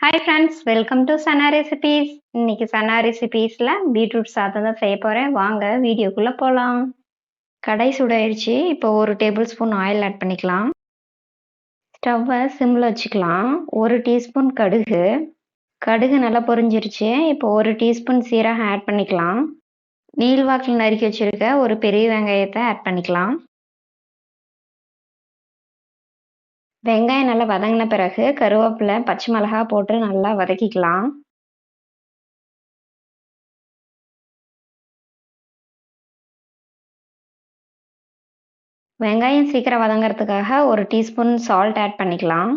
Hi friends, welcome to Sana recipes. இன்னைக்கு சனா ரெசிபீஸ்ல beetroot சாதம் தான் செய்ய போறேன். வாங்க வீடியோக்குள்ள போலாம். கடாய் சூடாயிருச்சு. இப்போ 1 டேபிள் ஸ்பூன் ஆயில் ஆட் பண்ணிக்கலாம். ஸ்டவ்வை சிம்ல வச்சுக்கலாம். 1 டீஸ்பூன் கடுகு. கடுகு நல்லா பொரிஞ்சிருச்சு. இப்போ 1 டீஸ்பூன் சீரகம் ஆட் பண்ணிக்கலாம். நீள்வாக்கில் நறுக்கி வச்சிருக்க ஒரு பெரிய வெங்காயத்தை ஆட் பண்ணிக்கலாம். வெங்காயம் நல்லா வதங்கின பிறகு கருவேப்பிலை, பச்சை மிளகாய் போட்டு நல்லா வதக்கிக்கலாம். வெங்காயம் சீக்கிரம் வதங்கறதுக்காக 1 டீஸ்பூன் சால்ட் ஆட் பண்ணிக்கலாம்.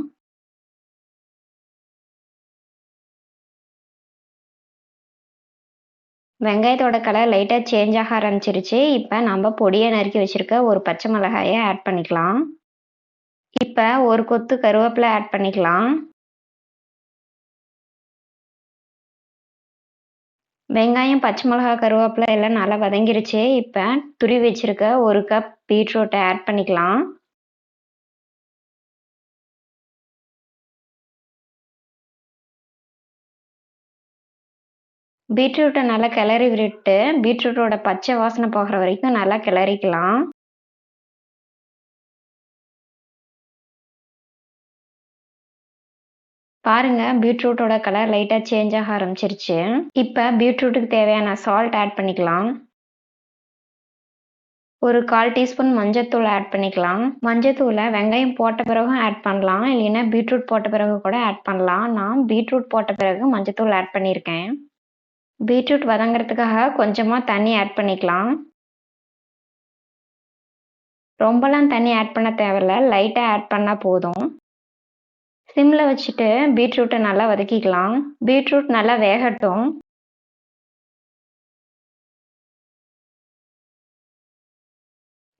வெங்காயத்தோட கலர் லைட்டா சேஞ்ச் ஆக ஆரம்பிச்சிருச்சு. இப்ப நம்ம பொடியா நறுக்கி வச்சிருக்க ஒரு பச்சை மிளகாய ஆட் பண்ணிக்கலாம். இப்ப ஒரு கொத்து கருவேப்பிலை ஆட் பண்ணிக்கலாம். வெங்காயம், பச்சை மிளகாய், கருவேப்பிலை எல்லாம் நல்லா வதங்கிருச்சு. இப்ப துருவி வச்சிருக்க 1 கப் பீட்ரூட்டை ஆட் பண்ணிக்கலாம். பீட்ரூட்டை நல்லா கிளறி விட்டு பீட்ரூட்டோட பச்சை வாசனை போகிற வரைக்கும் நல்லா கிளறிக்கலாம். பாருங்க, பீட்ரூட்டோட கலர் லைட்டா சேஞ்ச் ஆக ஆரம்பிச்சிருச்சு. இப்ப பீட்ரூட்டுக்கு தேவையான சால்ட் ஆட் பண்ணிக்கலாம். ஒரு 1/4 டீஸ்பூன் மஞ்சத்தூள் ஆட் பண்ணிக்கலாம். மஞ்சத்தூளை வெங்காயம் போட்ட பிறகும் ஆட் பண்ணலாம், இல்லைன்னா பீட்ரூட் போட்ட பிறகு கூட ஆட் பண்ணலாம். நான் பீட்ரூட் போட்ட பிறகு மஞ்சத்தூள் ஆட் பண்ணியிருக்கேன். பீட்ரூட் வதங்கிறதுக்காக கொஞ்சமா தண்ணி ஆட் பண்ணிக்கலாம். ரொம்பலாம் தண்ணி ஆட் பண்ண தேவையில்ல, லைட்டா ஆட் பண்ணா போதும். சிம்ல வச்சுட்டு பீட்ரூட்டை நல்லா வதக்கிக்கலாம். பீட்ரூட் நல்லா வேகட்டும்.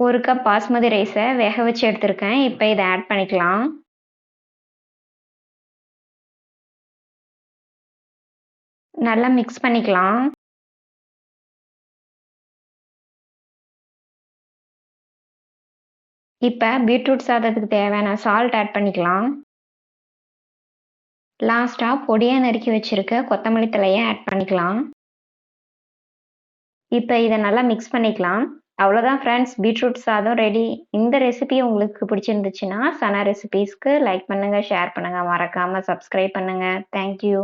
ஒரு கப் பாஸ்மதி ரைஸை வேக வச்சு எடுத்திருக்கேன். இப்போ இதை ஆட் பண்ணிக்கலாம். நல்லா மிக்ஸ் பண்ணிக்கலாம். இப்போ பீட்ரூட் சாதத்துக்கு தேவையான சால்ட் ஆட் பண்ணிக்கலாம். லாஸ்டா பொடியா நறுக்கி வச்சிருக்க கொத்தமல்லி தழையை ஆட் பண்ணிக்கலாம். இப்போ இதை நல்லா மிக்ஸ் பண்ணிக்கலாம். அவ்வளோதான் ஃப்ரெண்ட்ஸ், பீட்ரூட் சாதம் ரெடி. இந்த ரெசிபி உங்களுக்கு பிடிச்சிருந்துச்சுன்னா சனா ரெசிபீஸ்க்கு லைக் பண்ணுங்க, ஷேர் பண்ணுங்க, மறக்காம சப்ஸ்கிரைப் பண்ணுங்க. தேங்க்யூ.